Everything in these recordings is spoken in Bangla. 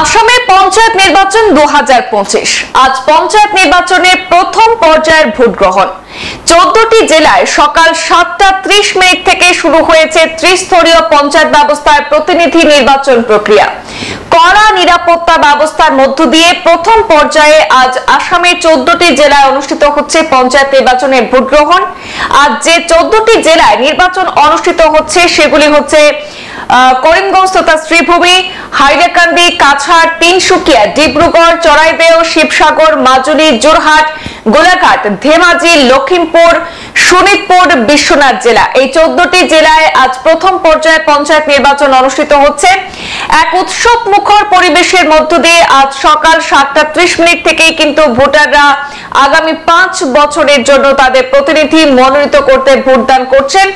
আসামে পঞ্চায়েত নির্বাচন 2025। আজ পঞ্চায়েত নির্বাচনের প্রথম পর্যায়ের ভোট গ্রহণ। 14টি জেলায় সকাল 7:30 থেকে শুরু হয়েছে ত্রিস্তরীয় পঞ্চায়েত ব্যবস্থার প্রতিনিধি নির্বাচন প্রক্রিয়া। কড়া নিরাপত্তা ব্যবস্থার মধ্য দিয়ে প্রথম পর্যায়ে আজ আসামের 14টি জেলায় অনুষ্ঠিত হচ্ছে পঞ্চায়েত নির্বাচনের ভোট গ্রহণ। আজ যে 14টি জেলায় নির্বাচন অনুষ্ঠিত হচ্ছে সেগুলি হচ্ছে করিমগঞ্জ তথা শ্রীভূমি, হাইলাকান্দি, কাছাড়, তিনসুকিয়া, ডিব্রুগড়, চড়াইদেও, শিবসাগর, মাজুলী, যোরহাট, গোলাঘাট, ধেমাজি, লখিমপুর, শোনিতপুর, বিশ্বনাথ জেলা। এই 14টি জেলায় আজ প্রথম পর্যায়ে পঞ্চায়েত নির্বাচন অনুষ্ঠিত হচ্ছে। এক উৎসব মুখর পরিবেশের মধ্য দিয়ে আজ সকাল 7:30 থেকেই কিন্তু ভোটাররা আগামী 5 বছরের জন্য তাদের প্রতিনিধি মনোনীত করতে ভোটদান করছেন।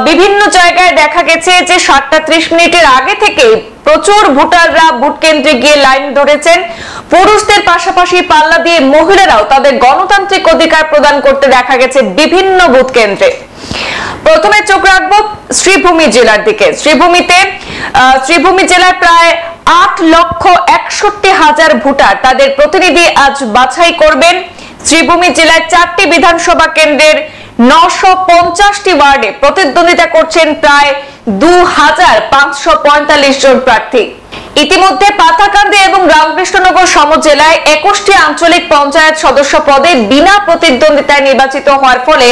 বিভিন্ন জায়গায় দেখা গেছে যে 7:30 আগে থেকে প্রচুর ভোটাররা ভোট কেন্দ্রে গিয়ে লাইন ধরেছেন। পুরুষদের পাশাপাশি পাল্লা দিয়ে মহিলারাও তাদের গণতান্ত্রিক অধিকার প্রদান করতে দেখা গেছে বিভিন্ন ভোট কেন্দ্রে। প্রথমে চোখ রাখবো শ্রীভূমি জেলার দিকে। শ্রীভূমি জেলায় প্রায় 8,61,000 ভোটার তাদের প্রতিনিধি আজ বাছাই করবেন। শ্রীভূমি জেলায় 4টি বিধানসভা কেন্দ্রের 950টি ওয়ার্ডে প্রতিদ্বন্দ্বিতা করছেন প্রায় 2,545 জন প্রার্থী। ইতিমধ্যে পাথাকান্দি এবং রামকৃষ্ণনগর সমজেলায় 21টি আঞ্চলিক পঞ্চায়েত সদস্য পদে বিনা প্রতিদ্বন্দ্বিতায় নির্বাচিত হওয়ার ফলে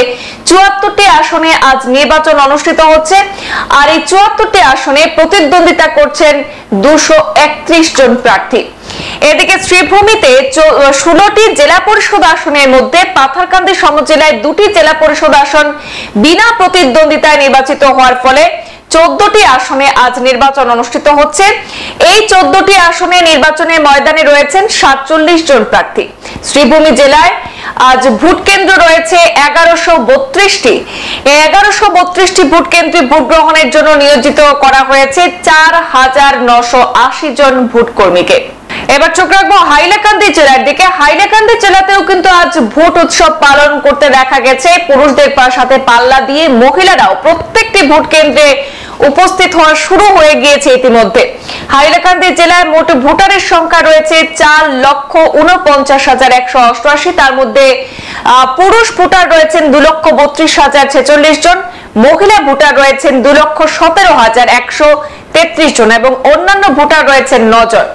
74টি আসনে আজ নির্বাচন অনুষ্ঠিত হচ্ছে। আর এই 74টি আসনে প্রতিদ্বন্দ্বিতা করছেন 231 জন প্রার্থী। এদিকে শ্রীভূমিতে 16টি জেলা পরিষদ আসনের মধ্যে পাথারকান্দি সমজেলায় 2টি জেলা পরিষদ আসন বিনা প্রতিদ্বন্দ্বিতায় নির্বাচিত হওয়ার ফলে 14টি আসনে আজ নির্বাচন অনুষ্ঠিত হচ্ছে। এই 14টি আসনে নির্বাচনের ময়দানে রয়েছেন 47 জন প্রার্থী। শ্রীভূমি জেলায় আজ ভোট কেন্দ্র রয়েছে 1132টি। এই 1132টি ভোট কেন্দ্রে ভোট গ্রহণের জন্য নিয়োজিত করা হয়েছে 4,980 জন ভোট কর্মীকে। এবার চোখ রাখবো হাইলাকান্দি জেলার দিকে। হাইলাকান্দি জেলাতেও কিন্তু আজ ভোট উৎসব পালন করতে দেখা গেছে। পুরুষদের সাথে পাল্লা দিয়ে মহিলারাও প্রত্যেকটি ভোট কেন্দ্রে উপস্থিত হওয়া শুরু হয়ে গিয়েছে ইতিমধ্যে। হাইলাকান্দি জেলায় মোট ভোটারের সংখ্যা রয়েছে 4,49,188। তার মধ্যে পুরুষ ভোটার রয়েছেন 2,32,046 জন, মহিলা ভোটার রয়েছেন 2,17,133 জন এবং অন্যান্য ভোটার রয়েছেন 9 জন।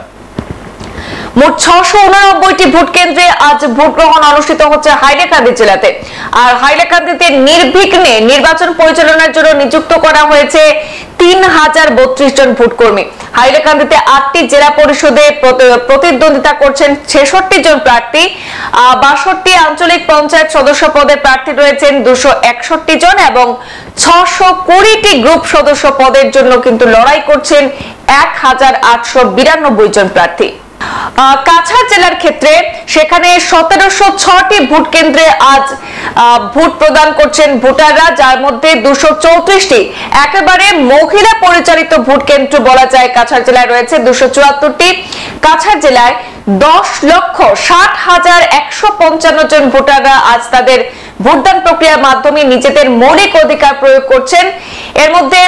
মোট 689টি ভোট কেন্দ্রে আজ ভোট গ্রহণ অনুষ্ঠিত হচ্ছে হাইলাকান্দি জেলাতে। আর হাইলাকান্দিতে নির্বিঘ্নে নির্বাচন পরিচালনার জন্য নিযুক্ত করা হয়েছে 3,032 জন ভোটকর্মী। হাইলাকান্দিতে 8টি জেলা পরিষদে প্রতিদ্বন্দ্বিতা করছেন 66 জন প্রার্থী। 62টি আঞ্চলিক পঞ্চায়েত সদস্য পদে প্রার্থী রয়েছেন 261 জন এবং 620টি গ্রুপ সদস্য পদের জন্য কিন্তু লড়াই করছেন 1,892 জন প্রার্থী। কাছাড় জেলার ক্ষেত্রে সেখানে 1706টি ভোট কেন্দ্রে আজ ভোট প্রদান করছেন ভোটাররা, যার মধ্যে 234টি একেবারে মহিলা পরিচালিত ভোট কেন্দ্র বলা যায়। কাছাড় জেলায় রয়েছে 274টি। কাছাড় জেলায় 10,60,155 জন ভোটাররা আজ তাদের ভোটদান প্রক্রিয়ার মাধ্যমে নিজেদের মৌলিক অধিকার প্রয়োগ করছেন। এর মধ্যে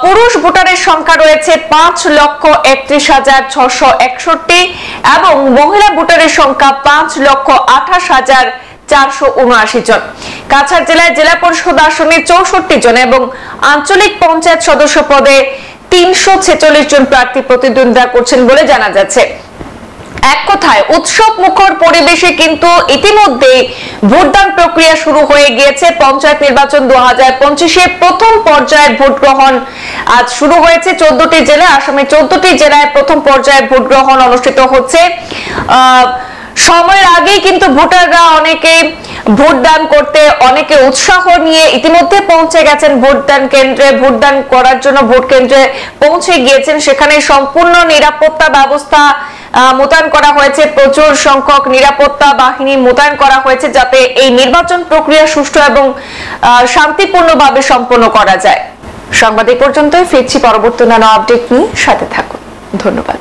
পুরুষ ভোটারের সংখ্যা রয়েছে 5,31,661 এবং মহিলা ভোটারের সংখ্যা 5,28,479 জন। কাছাড় জেলায় জেলা পরিষদ আসনে 64 জন এবং আঞ্চলিক পঞ্চায়েত সদস্য পদে 346 জন প্রার্থী প্রতিদ্বন্দ্বিতা করছেন বলে জানা যাচ্ছে। এক কথায় উৎসব মুখর পরিবেশে কিন্তু ইতিমধ্যে ভোটদান প্রক্রিয়া শুরু হয়ে গিয়েছে। পঞ্চায়েত নির্বাচন 2025-এর প্রথম পর্যায়ের ভোট গ্রহণ আজ শুরু হয়েছে 14টি জেলায়। আসামে 14টি জেলায় প্রথম পর্যায়ে ভোট গ্রহণ অনুষ্ঠিত হচ্ছে। সময়ের আগেই কিন্তু ভোটাররা অনেকে ভোটদান করতে অনেকে উৎসাহ নিয়ে ইতিমধ্যে পৌঁছে গেছেন ভোটদান কেন্দ্রে। ভোটদান করার জন্য ভোট কেন্দ্রে পৌঁছে গিয়েছেন। সেখানে সম্পূর্ণ নিরাপত্তা ব্যবস্থা মোতায়েন করা হয়েছে। প্রচুর সংখ্যক নিরাপত্তা বাহিনী মোতায়েন করা হয়েছে যাতে এই নির্বাচন প্রক্রিয়া সুষ্ঠু এবং শান্তিপূর্ণভাবে সম্পন্ন করা যায়। সংবাদ এই পর্যন্তই। ফিরছি পরবর্তী নানা আপডেট নিয়ে, সাথে থাকুন। ধন্যবাদ।